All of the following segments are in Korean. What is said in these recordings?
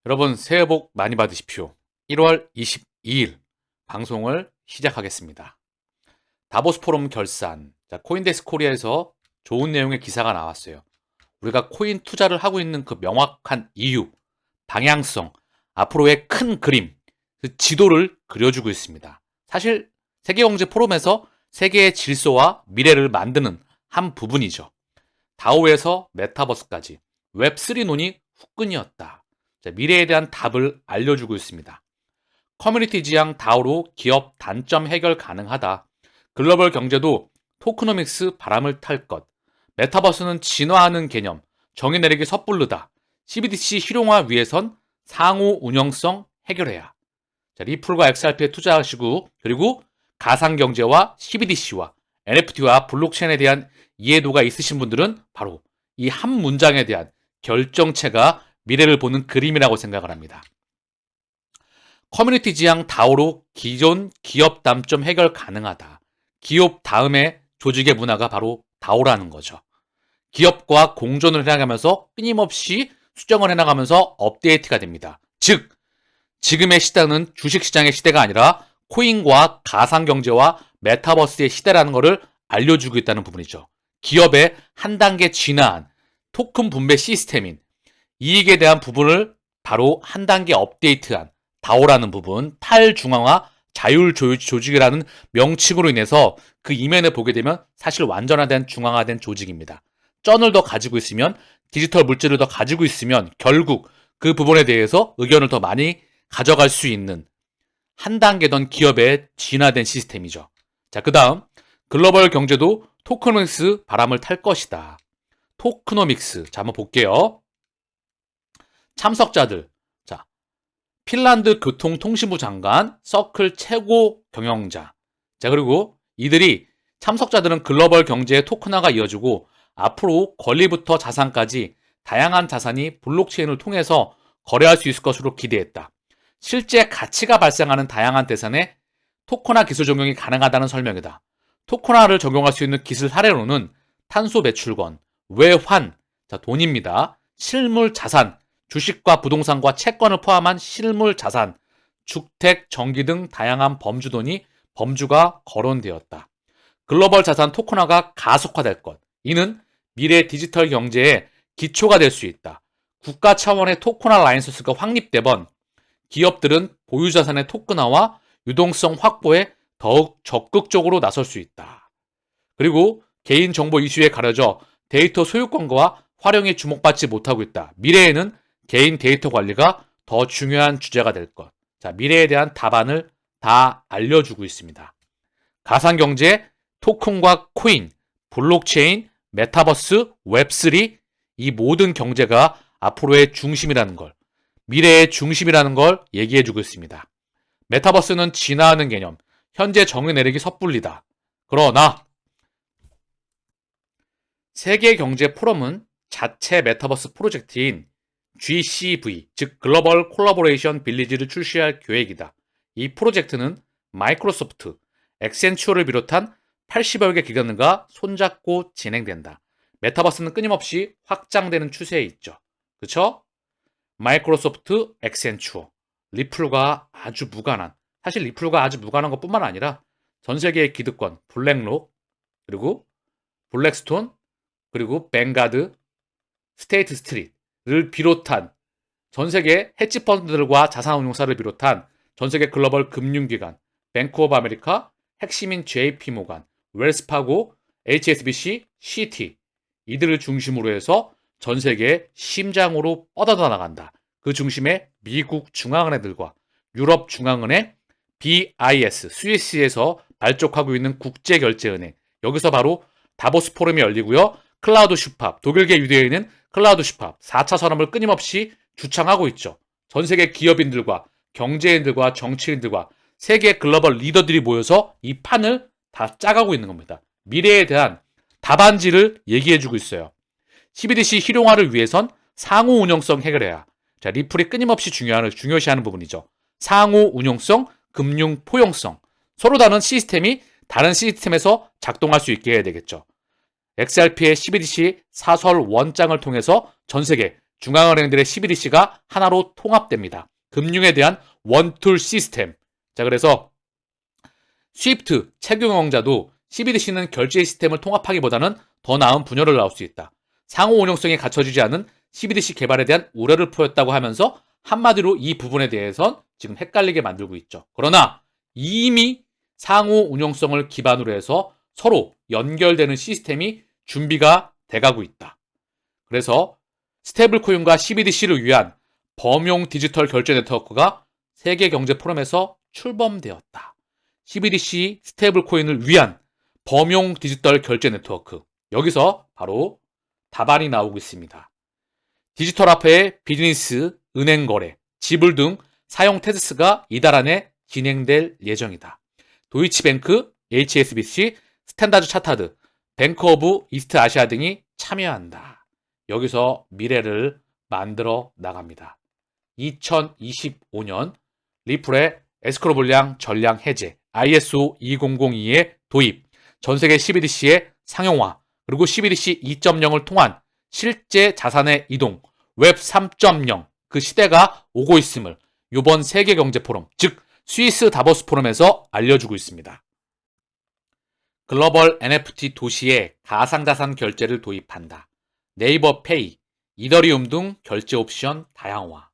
여러분 새해 복 많이 받으십시오. 1월 22일 방송을 시작하겠습니다. 다보스 포럼 결산. 코인데스 코리아에서 좋은 내용의 기사가 나왔어요. 우리가 코인 투자를 하고 있는 그 명확한 이유, 방향성, 앞으로의 큰 그림, 그 지도를 그려주고 있습니다. 사실 세계경제 포럼에서 세계의 질서와 미래를 만드는 한 부분이죠. 다오에서 메타버스까지 웹3 논이 후끈이었다. 미래에 대한 답을 알려주고 있습니다. 커뮤니티 지향 다오로 기업 단점 해결 가능하다. 글로벌 경제도 토크노믹스 바람을 탈 것. 메타버스는 진화하는 개념. 정의 내리기 섣부르다. CBDC 실용화 위해선 상호 운영성 해결해야. 리플과 XRP에 투자하시고, 그리고 가상경제와 CBDC와 NFT와 블록체인에 대한 이해도가 있으신 분들은 바로 이 한 문장에 대한 결정체가 미래를 보는 그림이라고 생각을 합니다. 커뮤니티 지향 다오로 기존 기업 단점 해결 가능하다. 기업 다음에 조직의 문화가 바로 다오라는 거죠. 기업과 공존을 해나가면서 끊임없이 수정을 해나가면서 업데이트가 됩니다. 즉, 지금의 시대는 주식시장의 시대가 아니라 코인과 가상경제와 메타버스의 시대라는 것을 알려주고 있다는 부분이죠. 기업의 한 단계 진화한 토큰 분배 시스템인 이익에 대한 부분을 바로 한 단계 업데이트한 다오라는 부분, 탈중앙화 자율조직이라는 명칭으로 인해서 그 이면에 보게 되면 사실 완전화된 중앙화된 조직입니다. 쩐을 더 가지고 있으면, 디지털 물질을 더 가지고 있으면 결국 그 부분에 대해서 의견을 더 많이 가져갈 수 있는 한 단계 던 기업의 진화된 시스템이죠. 자, 그 다음 글로벌 경제도 토크노믹스 바람을 탈 것이다. 토크노믹스. 자, 한번 볼게요. 참석자들. 자, 핀란드 교통통신부 장관, 서클 최고 경영자. 자, 그리고 이들이 참석자들은 글로벌 경제의 토큰화가 이어지고 앞으로 권리부터 자산까지 다양한 자산이 블록체인을 통해서 거래할 수 있을 것으로 기대했다. 실제 가치가 발생하는 다양한 대산에 토큰화 기술 적용이 가능하다는 설명이다. 토큰화를 적용할 수 있는 기술 사례로는 탄소 배출권, 외환, 자, 돈입니다. 실물 자산, 주식과 부동산과 채권을 포함한 실물 자산, 주택, 전기 등 다양한 범주돈이 범주가 거론되었다. 글로벌 자산 토큰화가 가속화될 것. 이는 미래 디지털 경제의 기초가 될 수 있다. 국가 차원의 토큰화 라이선스가 확립되번 기업들은 보유 자산의 토큰화와 유동성 확보에 더욱 적극적으로 나설 수 있다. 그리고 개인정보 이슈에 가려져 데이터 소유권과 활용이 주목받지 못하고 있다. 미래에는 개인 데이터 관리가 더 중요한 주제가 될 것. 자, 미래에 대한 답안을 다 알려주고 있습니다. 가상경제, 토큰과 코인, 블록체인, 메타버스, 웹3 이 모든 경제가 앞으로의 중심이라는 걸, 미래의 중심이라는 걸 얘기해주고 있습니다. 메타버스는 진화하는 개념, 현재 정의 내리기 섣불리다. 그러나 세계경제 포럼은 자체 메타버스 프로젝트인 GCV, 즉 글로벌 콜라보레이션 빌리지를 출시할 계획이다. 이 프로젝트는 마이크로소프트, 액센추어를 비롯한 80여 개 기관과 손잡고 진행된다. 메타버스는 끊임없이 확장되는 추세에 있죠. 그렇죠? 마이크로소프트, 액센추어, 리플과 아주 무관한, 사실 리플과 아주 무관한 것뿐만 아니라 전 세계의 기득권, 블랙록, 그리고 블랙스톤, 그리고 뱅가드, 스테이트 스트릿을 비롯한 전 세계 헤지 펀드들과 자산운용사를 비롯한 전 세계 글로벌 금융기관, 뱅크 오브 아메리카, 핵심인 JP 모간, 웰스파고, HSBC, CT 이들을 중심으로 해서 전 세계의 심장으로 뻗어나 나간다. 그 중심에 미국 중앙은행들과 유럽 중앙은행, BIS, 스위스에서 발족하고 있는 국제결제은행, 여기서 바로 다보스 포럼이 열리고요. 클라우드 슈팝, 독일계 유대인은 클라우드 슈팝 4차 산업을 끊임없이 주창하고 있죠. 전 세계 기업인들과 경제인들과 정치인들과 세계 글로벌 리더들이 모여서 이 판을 다 짜가고 있는 겁니다. 미래에 대한 답안지를 얘기해주고 있어요. CBDC 실용화를 위해선 상호 운용성 해결해야. 자, 리플이 끊임없이 중요시하는 부분이죠. 상호 운용성, 금융 포용성. 서로 다른 시스템이 다른 시스템에서 작동할 수 있게 해야 되겠죠. XRP의 CBDC 사설 원장을 통해서 전 세계 중앙은행들의 CBDC가 하나로 통합됩니다. 금융에 대한 원툴 시스템. 자, 그래서 스위프트 채경영자도 CBDC는 결제 시스템을 통합하기보다는 더 나은 분열을 낳을 수 있다. 상호 운용성이 갖춰지지 않은 CBDC 개발에 대한 우려를 표했다고 하면서 한마디로 이 부분에 대해선 지금 헷갈리게 만들고 있죠. 그러나 이미 상호 운용성을 기반으로 해서 서로 연결되는 시스템이 준비가 돼가고 있다. 그래서 스테이블코인과 CBDC를 위한 범용 디지털 결제 네트워크가 세계경제포럼에서 출범되었다. CBDC 스테이블코인을 위한 범용 디지털 결제 네트워크. 여기서 바로 답안이 나오고 있습니다. 디지털 화폐의 비즈니스, 은행 거래, 지불 등 사용 테스트가 이달 안에 진행될 예정이다. 도이치뱅크, HSBC, 스탠다드 차타드, 뱅크 오브 이스트 아시아 등이 참여한다. 여기서 미래를 만들어 나갑니다. 2025년 리플의 에스크로 불량 전량 해제, ISO 2002의 도입, 전세계 CBDC의 상용화, 그리고 CBDC 2.0을 통한 실제 자산의 이동, 웹 3.0 그 시대가 오고 있음을 이번 세계경제포럼, 즉 스위스 다보스 포럼에서 알려주고 있습니다. 글로벌 NFT 도시에 가상자산 결제를 도입한다. 네이버 페이, 이더리움 등 결제 옵션 다양화.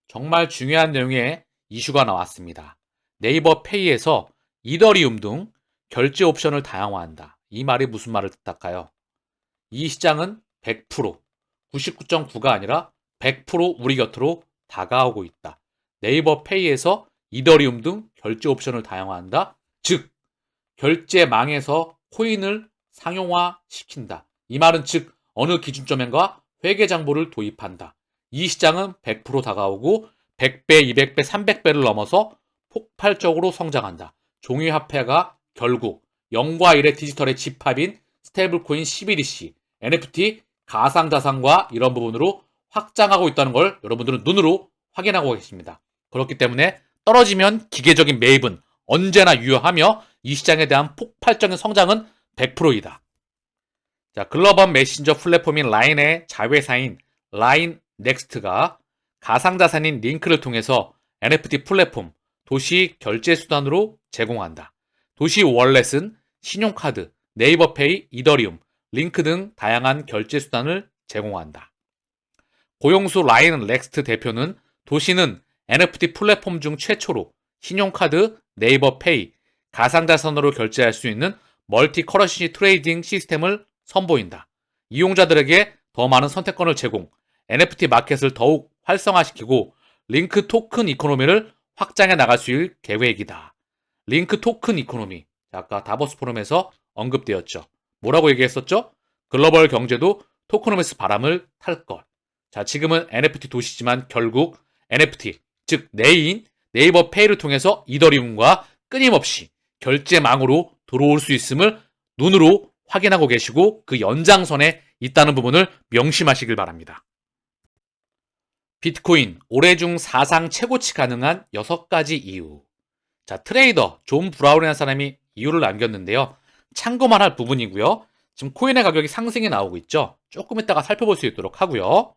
정말 중요한 내용의 이슈가 나왔습니다. 네이버 페이에서 이더리움 등 결제 옵션을 다양화한다. 이 말이 무슨 말을 뜻할까요? 이 시장은 100%, 99.9가 아니라 100% 우리 곁으로 다가오고 있다. 네이버 페이에서 이더리움 등 결제 옵션을 다양화한다. 즉, 결제망에서 코인을 상용화시킨다. 이 말은 즉 어느 기준점과 회계장부를 도입한다. 이 시장은 100% 다가오고 100배, 200배, 300배를 넘어서 폭발적으로 성장한다. 종이화폐가 결국 0과 1의 디지털의 집합인 스테이블코인 CBDC, NFT, 가상자산과 이런 부분으로 확장하고 있다는 걸 여러분들은 눈으로 확인하고 계십니다. 그렇기 때문에 떨어지면 기계적인 매입은 언제나 유효하며 이 시장에 대한 폭발적인 성장은 100%이다. 자, 글로벌 메신저 플랫폼인 라인의 자회사인 라인 넥스트가 가상자산인 링크를 통해서 NFT 플랫폼, 도시 결제 수단으로 제공한다. 도시 월렛은 신용카드, 네이버페이, 이더리움, 링크 등 다양한 결제 수단을 제공한다. 고용수 라인 넥스트 대표는 도시는 NFT 플랫폼 중 최초로 신용카드, 네이버페이, 가상자산으로 결제할 수 있는 멀티 커런시 트레이딩 시스템을 선보인다. 이용자들에게 더 많은 선택권을 제공, NFT 마켓을 더욱 활성화시키고 링크 토큰 이코노미를 확장해 나갈 수 있을 계획이다. 링크 토큰 이코노미. 아까 다보스 포럼에서 언급되었죠. 뭐라고 얘기했었죠? 글로벌 경제도 토크노미스 바람을 탈 것. 자, 지금은 NFT 도시지만 결국 NFT, 즉 내인 네이버 페이를 통해서 이더리움과 끊임없이 결제망으로 들어올 수 있음을 눈으로 확인하고 계시고 그 연장선에 있다는 부분을 명심하시길 바랍니다. 비트코인 올해 중 사상 최고치 가능한 6가지 이유. 자, 트레이더 존 브라운이라는 사람이 이유를 남겼는데요. 참고만 할 부분이고요. 지금 코인의 가격이 상승이 나오고 있죠. 조금 이따가 살펴볼 수 있도록 하고요.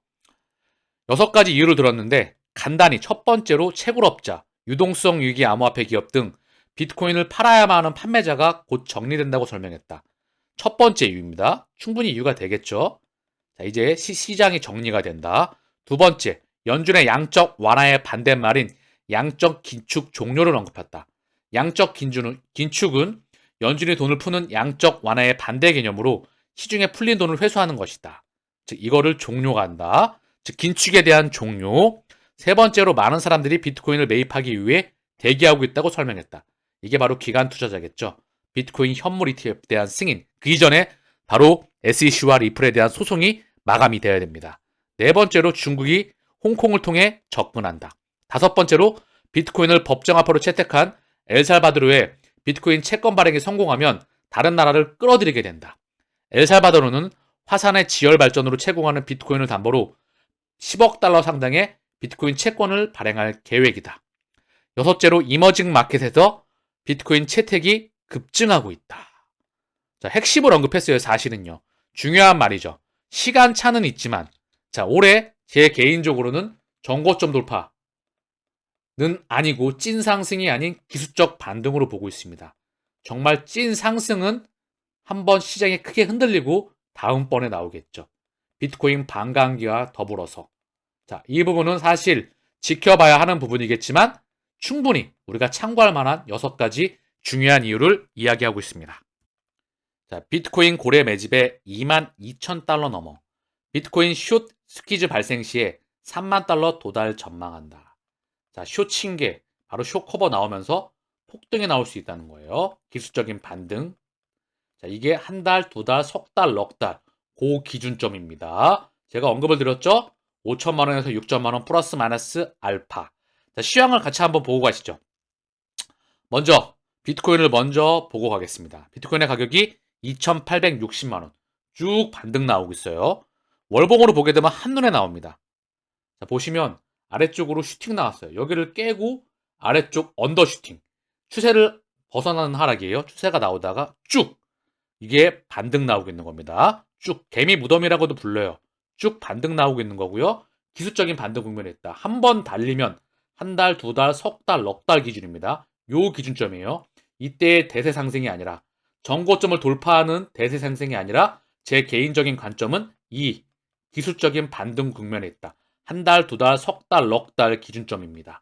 6가지 이유를 들었는데 간단히 첫 번째로 채굴업자, 유동성 위기 암호화폐 기업 등 비트코인을 팔아야만 하는 판매자가 곧 정리된다고 설명했다. 첫 번째 이유입니다. 충분히 이유가 되겠죠. 자, 이제 시장이 정리가 된다. 두 번째, 연준의 양적 완화의 반대말인 양적 긴축 종료를 언급했다. 양적 긴축은 연준이 돈을 푸는 양적 완화의 반대 개념으로 시중에 풀린 돈을 회수하는 것이다. 즉 이거를 종료가 한다. 즉 긴축에 대한 종료. 세 번째로 많은 사람들이 비트코인을 매입하기 위해 대기하고 있다고 설명했다. 이게 바로 기관 투자자겠죠. 비트코인 현물 ETF에 대한 승인. 그 이전에 바로 SEC와 리플에 대한 소송이 마감이 되어야 됩니다. 네 번째로 중국이 홍콩을 통해 접근한다. 다섯 번째로 비트코인을 법정화폐로 채택한 엘살바도르의 비트코인 채권 발행이 성공하면 다른 나라를 끌어들이게 된다. 엘살바도르는 화산의 지열 발전으로 채공하는 비트코인을 담보로 10억 달러 상당의 비트코인 채권을 발행할 계획이다. 여섯째로 이머징 마켓에서 비트코인 채택이 급증하고 있다. 자, 핵심을 언급했어요. 사실은요. 중요한 말이죠. 시간차는 있지만 자, 올해 제 개인적으로는 정고점 돌파는 아니고 찐 상승이 아닌 기술적 반등으로 보고 있습니다. 정말 찐 상승은 한번 시장이 크게 흔들리고 다음번에 나오겠죠. 비트코인 반감기와 더불어서. 자, 이 부분은 사실 지켜봐야 하는 부분이겠지만 충분히 우리가 참고할 만한 6가지 중요한 이유를 이야기하고 있습니다. 자, 비트코인 고래 매집에 22,000달러 넘어. 비트코인 숏 스퀴즈 발생 시에 3만 달러 도달 전망한다. 자, 숏 친 게 바로 숏 커버 나오면서 폭등이 나올 수 있다는 거예요. 기술적인 반등. 자, 이게 한 달, 두 달, 석 달, 넉 달. 고 기준점입니다. 제가 언급을 드렸죠? 5천만 원에서 6천만 원 플러스 마이너스 알파. 자, 시황을 같이 한번 보고 가시죠. 먼저 비트코인을 먼저 보고 가겠습니다. 비트코인의 가격이 2,860만 원. 쭉 반등 나오고 있어요. 월봉으로 보게 되면 한눈에 나옵니다. 자, 보시면 아래쪽으로 슈팅 나왔어요. 여기를 깨고 아래쪽 언더 슈팅. 추세를 벗어나는 하락이에요. 추세가 나오다가 쭉 이게 반등 나오고 있는 겁니다. 쭉 개미 무덤이라고도 불러요. 쭉 반등 나오고 있는 거고요. 기술적인 반등 국면에 있다. 한 번 달리면 한 달, 두 달, 석 달, 넉 달 기준입니다. 요 기준점이에요. 이때의 대세 상승이 아니라 정고점을 돌파하는 대세 상승이 아니라 제 개인적인 관점은 이 기술적인 반등 국면에 있다. 한 달, 두 달, 석 달, 넉 달 기준점입니다.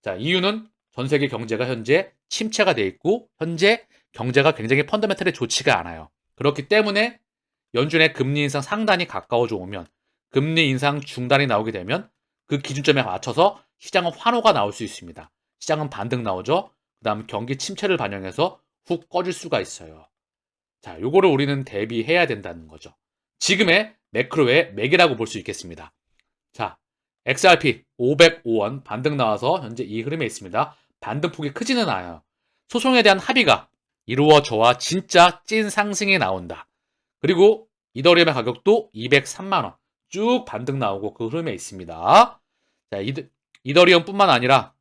자, 이유는 전 세계 경제가 현재 침체가 돼 있고 현재 경제가 굉장히 펀더멘털이 좋지가 않아요. 그렇기 때문에 연준의 금리 인상 상단이 가까워져 오면 금리 인상 중단이 나오게 되면 그 기준점에 맞춰서 시장은 환호가 나올 수 있습니다. 시장은 반등 나오죠. 그 다음 경기 침체를 반영해서 훅 꺼질 수가 있어요. 자, 요거를 우리는 대비해야 된다는 거죠. 지금의 매크로의 맥이라고 볼 수 있겠습니다. 자, XRP 505원 반등 나와서 현재 이 흐름에 있습니다. 반등폭이 크지는 않아요. 소송에 대한 합의가 이루어져야 진짜 찐 상승이 나온다. 그리고 이더리움의 가격도 203만원 쭉 반등 나오고 그 흐름에 있습니다. 자, 이더리움뿐만 아니라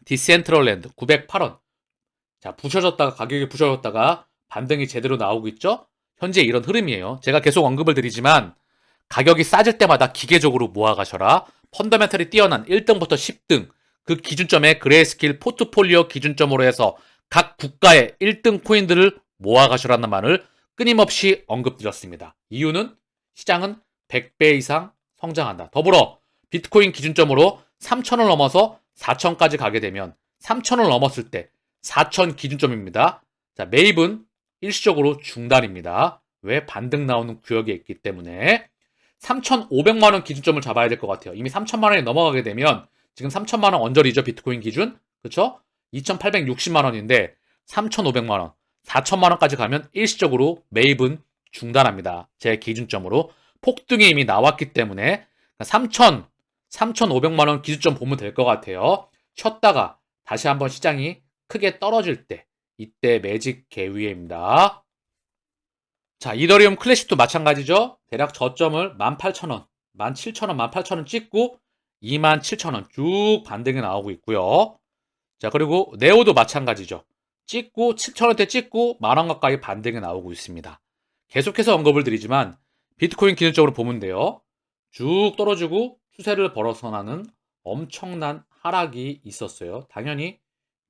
디센트럴랜드 908원. 자, 부셔졌다가 가격이 부셔졌다가 반등이 제대로 나오고 있죠? 현재 이런 흐름이에요. 제가 계속 언급을 드리지만 가격이 싸질 때마다 기계적으로 모아가셔라. 펀더멘털이 뛰어난 1등부터 10등 그 기준점에 그레이스킬 포트폴리오 기준점으로 해서 각 국가의 1등 코인들을 모아가셔라는 말을 끊임없이 언급드렸습니다. 이유는 시장은 100배 이상 성장한다. 더불어 비트코인 기준점으로 3,000을 넘어서 4,000까지 가게 되면 3,000을 넘었을 때 4,000 기준점입니다. 자, 매입은 일시적으로 중단입니다. 왜? 반등 나오는 구역에 있기 때문에 3,500만 원 기준점을 잡아야 될 것 같아요. 이미 3,000만 원이 넘어가게 되면 지금 3,000만 원 언저리죠. 비트코인 기준. 그렇죠? 2,860만 원인데 3,500만 원, 4,000만 원까지 가면 일시적으로 매입은 중단합니다. 제 기준점으로. 폭등이 이미 나왔기 때문에 3,000, 3,500만 원 기준점 보면 될 것 같아요. 쉬었다가 다시 한번 시장이 크게 떨어질 때 이때 매직 개위입니다. 자, 이더리움 클래식도 마찬가지죠. 대략 저점을 18,000원, 17,000원, 18,000원 찍고 27,000원 쭉 반등이 나오고 있고요. 자, 그리고 네오도 마찬가지죠. 찍고 7,000원대 찍고 만원 가까이 반등이 나오고 있습니다. 계속해서 언급을 드리지만 비트코인 기준적으로 보면 돼요. 쭉 떨어지고 추세를 벗어나는 엄청난 하락이 있었어요. 당연히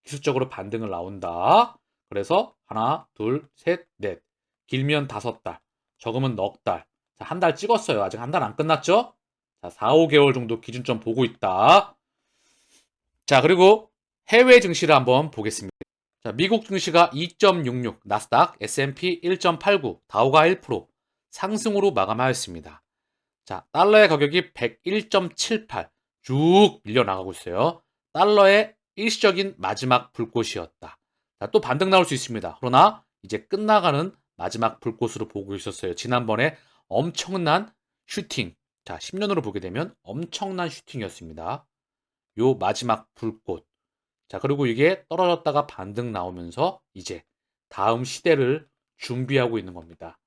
기술적으로 반등을 나온다. 그래서 하나, 둘, 셋, 넷. 길면 5달, 적으면 넉 달. 자, 한 달 찍었어요. 아직 한 달 안 끝났죠? 자, 4, 5개월 정도 기준점 보고 있다. 자, 그리고 해외 증시를 한번 보겠습니다. 자, 미국 증시가 2.66, 나스닥, S&P 1.89, 다우가 1% 상승으로 마감하였습니다. 자, 달러의 가격이 101.78 쭉 밀려나가고 있어요. 달러의 일시적인 마지막 불꽃이었다. 자, 또 반등 나올 수 있습니다. 그러나 이제 끝나가는 마지막 불꽃으로 보고 있었어요. 지난번에 엄청난 슈팅. 자, 10년으로 보게 되면 엄청난 슈팅이었습니다. 요 마지막 불꽃. 자, 그리고 이게 떨어졌다가 반등 나오면서 이제 다음 시대를 준비하고 있는 겁니다.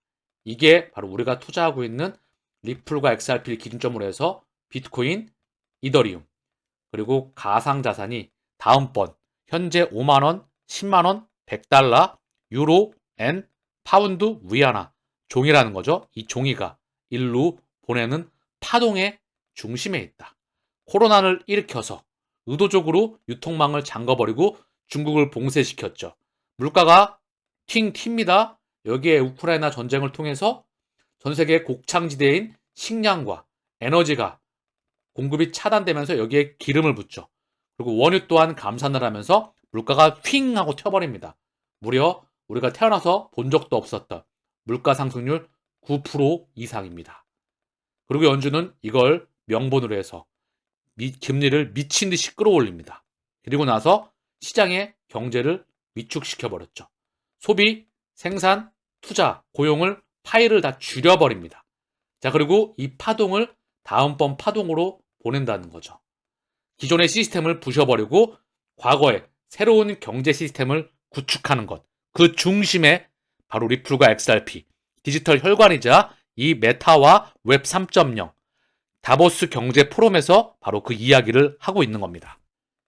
이게 바로 우리가 투자하고 있는 리플과 XRP를 기준점으로 해서 비트코인, 이더리움, 그리고 가상자산이 다음번 현재 5만원, 10만원, 100달러, 유로, 엔, 파운드, 위안화 종이라는 거죠. 이 종이가 일로 보내는 파동에 중심에 있다. 코로나를 일으켜서 의도적으로 유통망을 잠궈버리고 중국을 봉쇄시켰죠. 물가가 팅 튑니다. 여기에 우크라이나 전쟁을 통해서 전 세계 곡창지대인 식량과 에너지가 공급이 차단되면서 여기에 기름을 붓죠. 그리고 원유 또한 감산을 하면서 물가가 휙 하고 튀어버립니다. 무려 우리가 태어나서 본 적도 없었던 물가 상승률 9% 이상입니다. 그리고 연준은 이걸 명분으로 해서 금리를 미친 듯이 끌어올립니다. 그리고 나서 시장의 경제를 위축시켜버렸죠. 소비, 생산, 투자, 고용을 파일을 다 줄여버립니다. 자, 그리고 이 파동을 다음번 파동으로 보낸다는 거죠. 기존의 시스템을 부셔버리고 과거에 새로운 경제 시스템을 구축하는 것. 그 중심에 바로 리플과 XRP, 디지털 혈관이자 이 메타와 웹 3.0, 다보스 경제 포럼에서 바로 그 이야기를 하고 있는 겁니다.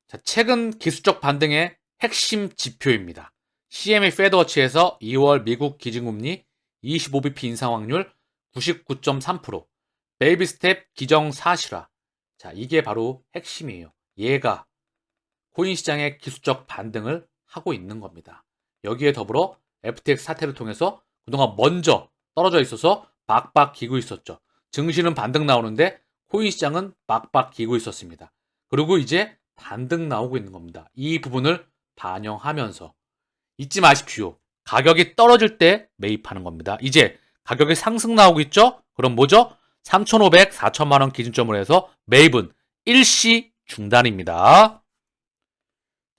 자, 최근 기술적 반등의 핵심 지표입니다. CME 페드워치에서 2월 미국 기준금리 25bp 인상 확률 99.3%, 베이비 스텝 기정 사실화. 자, 이게 바로 핵심이에요. 얘가 코인 시장의 기술적 반등을 하고 있는 겁니다. 여기에 더불어 FTX 사태를 통해서 그동안 먼저 떨어져 있어서 박박 기고 있었죠. 증시는 반등 나오는데 코인 시장은 박박 기고 있었습니다. 그리고 이제 반등 나오고 있는 겁니다. 이 부분을 반영하면서 잊지 마십시오. 가격이 떨어질 때 매입하는 겁니다. 이제 가격이 상승 나오고 있죠? 그럼 뭐죠? 3,500, 4천만 원 기준점으로 해서 매입은 일시 중단입니다.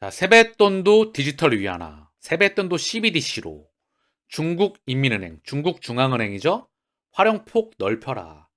자, 세뱃돈도 디지털 위안화, 세뱃돈도 CBDC로 중국 인민은행, 중국 중앙은행이죠? 활용폭 넓혀라.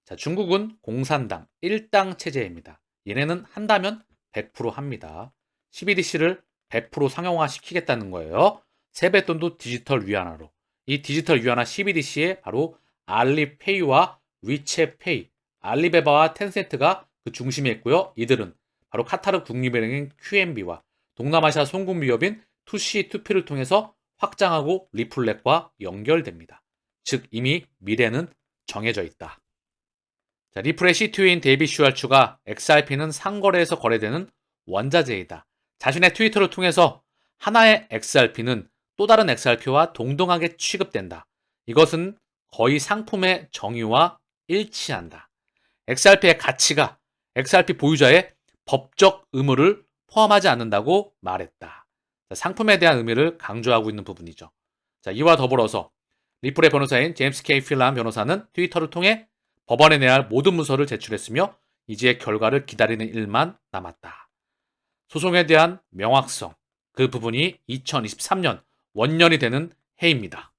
자, 중국은 공산당, 일당 체제입니다. 얘네는 한다면 100% 합니다. CBDC를 100% 상용화 시키겠다는 거예요. 세뱃돈도 디지털 위안화로. 이 디지털 위안화 CBDC에 바로 알리페이와 위챗페이, 알리바바와 텐센트가 그 중심에 있고요. 이들은 바로 카타르 국립은행인 QNB와 동남아시아 송금기업인 2C2P를 통해서 확장하고 리플렛과 연결됩니다. 즉 이미 미래는 정해져 있다. 자, 리플의 CTO인 데이빗 슈왈츠가 XRP는 상거래에서 거래되는 원자재이다. 자신의 트위터를 통해서 하나의 XRP는 또 다른 XRP와 동등하게 취급된다. 이것은 거의 상품의 정의와 일치한다. XRP의 가치가 XRP 보유자의 법적 의무를 포함하지 않는다고 말했다. 자, 상품에 대한 의미를 강조하고 있는 부분이죠. 자, 이와 더불어서 리플의 변호사인 제임스 K. 필람 변호사는 트위터를 통해 법원에 내야 할 모든 문서를 제출했으며 이제 결과를 기다리는 일만 남았다. 소송에 대한 명확성, 그 부분이 2023년 원년이 되는 해입니다.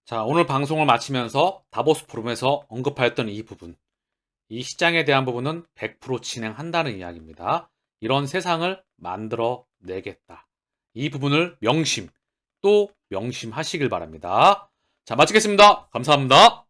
자, 오늘 방송을 마치면서 다보스 포럼에서 언급하였던 이 부분, 이 시장에 대한 부분은 100% 진행한다는 이야기입니다. 이런 세상을 만들어 내겠다. 이 부분을 또 명심하시길 바랍니다. 자, 마치겠습니다. 감사합니다.